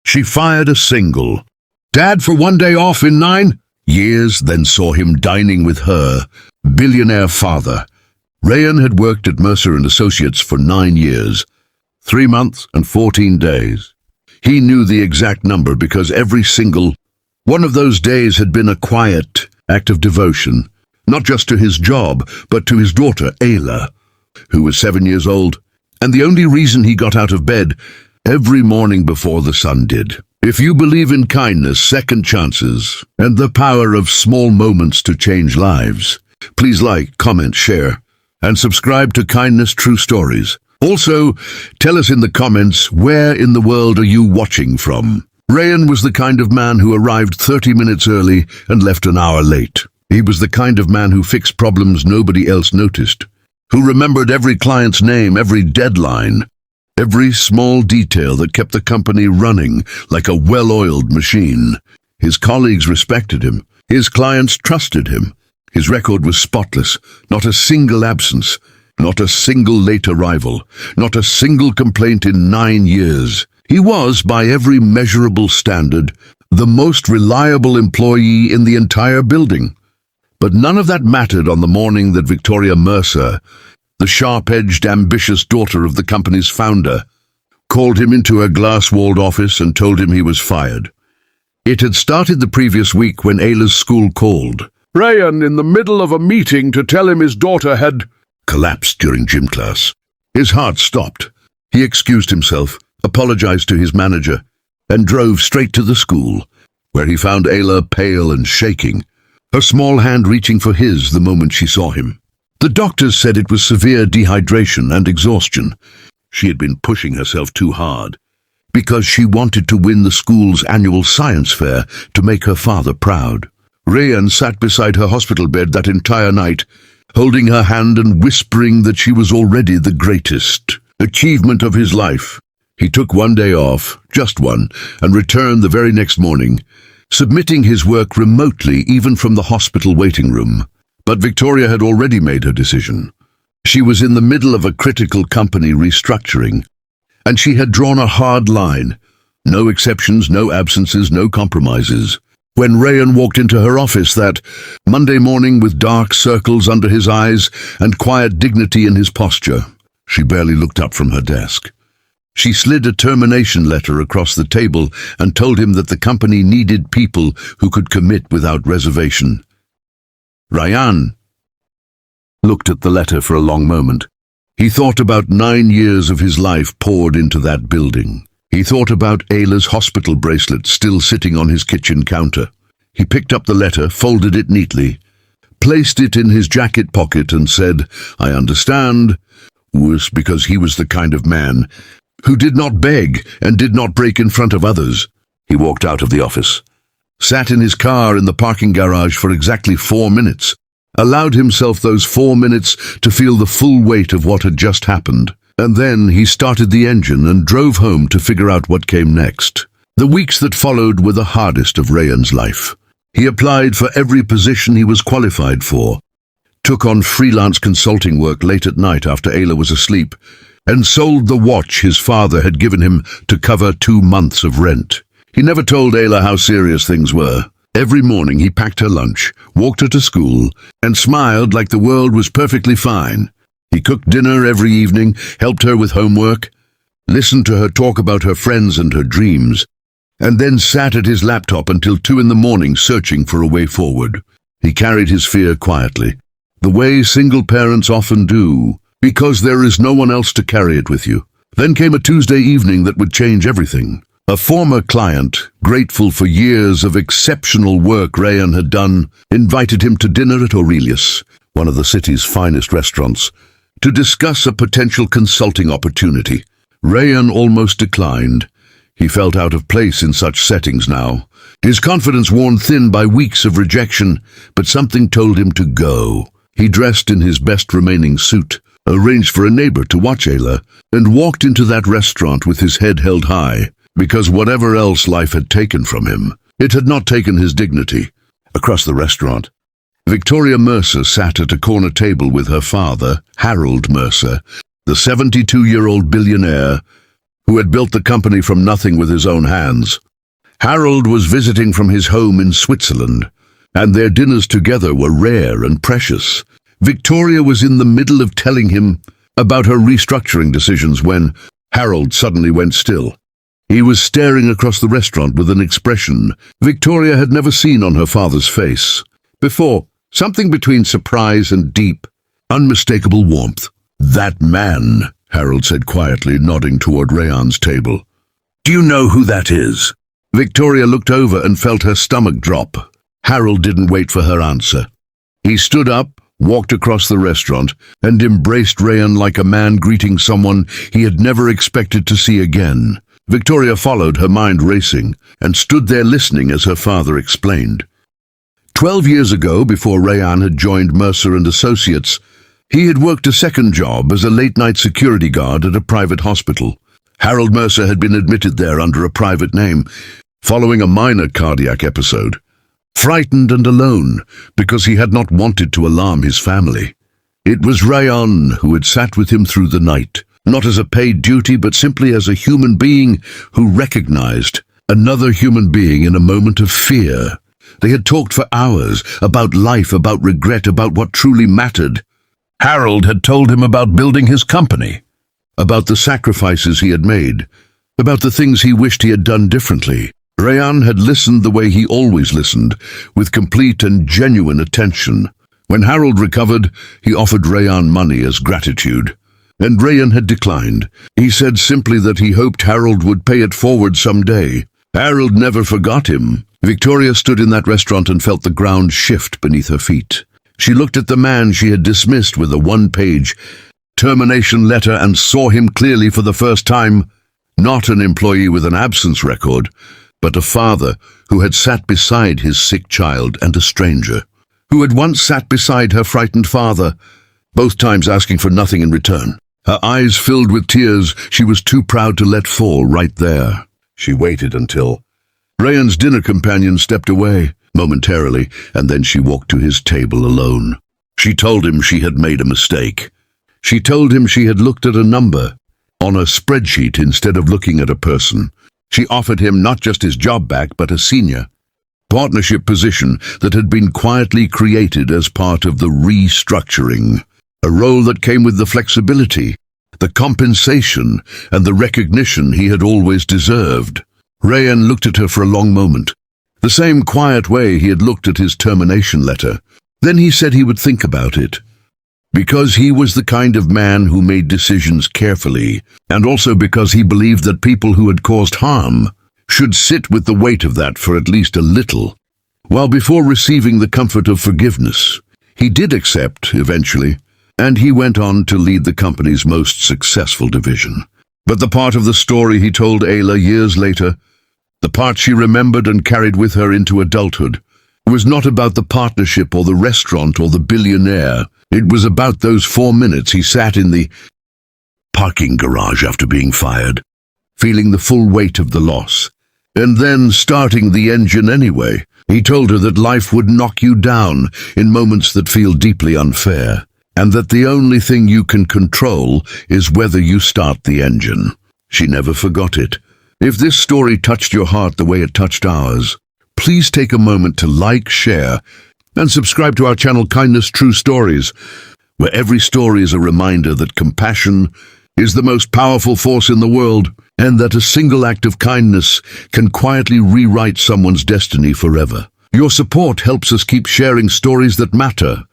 She fired a single. Dad for one day off in 9 years, then saw him dining with her billionaire father. Rayan had worked at Mercer and Associates for 9 years, 3 months and 14 days. He knew the exact number because every single one of those days had been a quiet act of devotion, not just to his job, but to his daughter, Ayla, who was 7 years old, and the only reason he got out of bed every morning before the sun did. If you believe in kindness, second chances, and the power of small moments to change lives, please like, comment, share, and subscribe to Kindness True Stories. Also, tell us in the comments, where in the world are you watching from? Rayan was the kind of man who arrived 30 minutes early and left an hour late. He was the kind of man who fixed problems nobody else noticed, who remembered every client's name, every deadline, every small detail that kept the company running like a well-oiled machine. His colleagues respected him. His clients trusted him. His record was spotless, not a single absence, not a single late arrival, not a single complaint in 9 years. He was, by every measurable standard, the most reliable employee in the entire building. But none of that mattered on the morning that Victoria Mercer, the sharp-edged, ambitious daughter of the company's founder, called him into her glass-walled office and told him he was fired. It had started the previous week when Ayla's school called Rayan in the middle of a meeting to tell him his daughter had collapsed during gym class. His heart stopped. He excused himself, apologized to his manager, and drove straight to the school, where he found Ayla pale and shaking, her small hand reaching for his the moment she saw him. The doctors said it was severe dehydration and exhaustion. She had been pushing herself too hard, because she wanted to win the school's annual science fair to make her father proud. Rayan sat beside her hospital bed that entire night, holding her hand and whispering that she was already the greatest achievement of his life. He took one day off, just one, and returned the very next morning, submitting his work remotely even from the hospital waiting room. But Victoria had already made her decision. She was in the middle of a critical company restructuring, and she had drawn a hard line. No exceptions, no absences, no compromises. When Rayan walked into her office that Monday morning with dark circles under his eyes and quiet dignity in his posture, she barely looked up from her desk. She slid a termination letter across the table and told him that the company needed people who could commit without reservation. Rayan looked at the letter for a long moment. He thought about 9 years of his life poured into that building. He thought about Ayla's hospital bracelet still sitting on his kitchen counter. He picked up the letter, folded it neatly, placed it in his jacket pocket and said, "I understand," because he was the kind of man who did not beg and did not break in front of others. He walked out of the office, sat in his car in the parking garage for exactly 4 minutes, allowed himself those 4 minutes to feel the full weight of what had just happened. And then he started the engine and drove home to figure out what came next. The weeks that followed were the hardest of Rayan's life. He applied for every position he was qualified for, took on freelance consulting work late at night after Ayla was asleep, and sold the watch his father had given him to cover 2 months of rent. He never told Ayla how serious things were. Every morning he packed her lunch, walked her to school, and smiled like the world was perfectly fine. He cooked dinner every evening, helped her with homework, listened to her talk about her friends and her dreams, and then sat at his laptop until 2 in the morning searching for a way forward. He carried his fear quietly, the way single parents often do, because there is no one else to carry it with you. Then came a Tuesday evening that would change everything. A former client, grateful for years of exceptional work Rayan had done, invited him to dinner at Aurelius, one of the city's finest restaurants, to discuss a potential consulting opportunity. Rayan almost declined. He felt out of place in such settings now, his confidence worn thin by weeks of rejection, but something told him to go. He dressed in his best remaining suit, arranged for a neighbor to watch Ayla, and walked into that restaurant with his head held high, because whatever else life had taken from him, it had not taken his dignity. Across the restaurant, Victoria Mercer sat at a corner table with her father, Harold Mercer, the 72-year-old billionaire who had built the company from nothing with his own hands. Harold was visiting from his home in Switzerland, and their dinners together were rare and precious. Victoria was in the middle of telling him about her restructuring decisions when Harold suddenly went still. He was staring across the restaurant with an expression Victoria had never seen on her father's face before, something between surprise and deep, unmistakable warmth. "That man," Harold said quietly, nodding toward Rayan's table. "Do you know who that is?" Victoria looked over and felt her stomach drop. Harold didn't wait for her answer. He stood up, walked across the restaurant, and embraced Rayan like a man greeting someone he had never expected to see again. Victoria followed, her mind racing, and stood there listening as her father explained. 12 years ago, before Rayan had joined Mercer and Associates, he had worked a second job as a late-night security guard at a private hospital. Harold Mercer had been admitted there under a private name, following a minor cardiac episode. Frightened and alone, because he had not wanted to alarm his family. It was Rayan who had sat with him through the night, not as a paid duty, but simply as a human being who recognized another human being in a moment of fear. They had talked for hours about life, about regret, about what truly mattered. Harold had told him about building his company, about the sacrifices he had made, about the things he wished he had done differently. Rayan had listened the way he always listened, with complete and genuine attention. When Harold recovered, he offered Rayan money as gratitude, and Rayan had declined. He said simply that he hoped Harold would pay it forward someday. Harold never forgot him. Victoria stood in that restaurant and felt the ground shift beneath her feet. She looked at the man she had dismissed with a one-page termination letter and saw him clearly for the first time, not an employee with an absence record, but a father who had sat beside his sick child, and a stranger who had once sat beside her frightened father, both times asking for nothing in return. Her eyes filled with tears she was too proud to let fall right there. She waited until Rayan's dinner companion stepped away momentarily, and then she walked to his table alone. She told him she had made a mistake. She told him she had looked at a number on a spreadsheet instead of looking at a person. She offered him not just his job back, but a senior partnership position that had been quietly created as part of the restructuring, a role that came with the flexibility, the compensation, and the recognition he had always deserved. Rayan looked at her for a long moment, the same quiet way he had looked at his termination letter. Then he said he would think about it, because he was the kind of man who made decisions carefully, and also because he believed that people who had caused harm should sit with the weight of that for at least a little. While before receiving the comfort of forgiveness, he did accept eventually, and he went on to lead the company's most successful division. But the part of the story he told Ayla years later, the part she remembered and carried with her into adulthood, was not about the partnership or the restaurant or the billionaire. It was about those 4 minutes he sat in the parking garage after being fired, feeling the full weight of the loss, and then starting the engine anyway. He told her that life would knock you down in moments that feel deeply unfair, and that the only thing you can control is whether you start the engine. She never forgot it. If this story touched your heart the way it touched ours, please take a moment to like, share, and subscribe to our channel Kindness True Stories, where every story is a reminder that compassion is the most powerful force in the world, and that a single act of kindness can quietly rewrite someone's destiny forever. Your support helps us keep sharing stories that matter.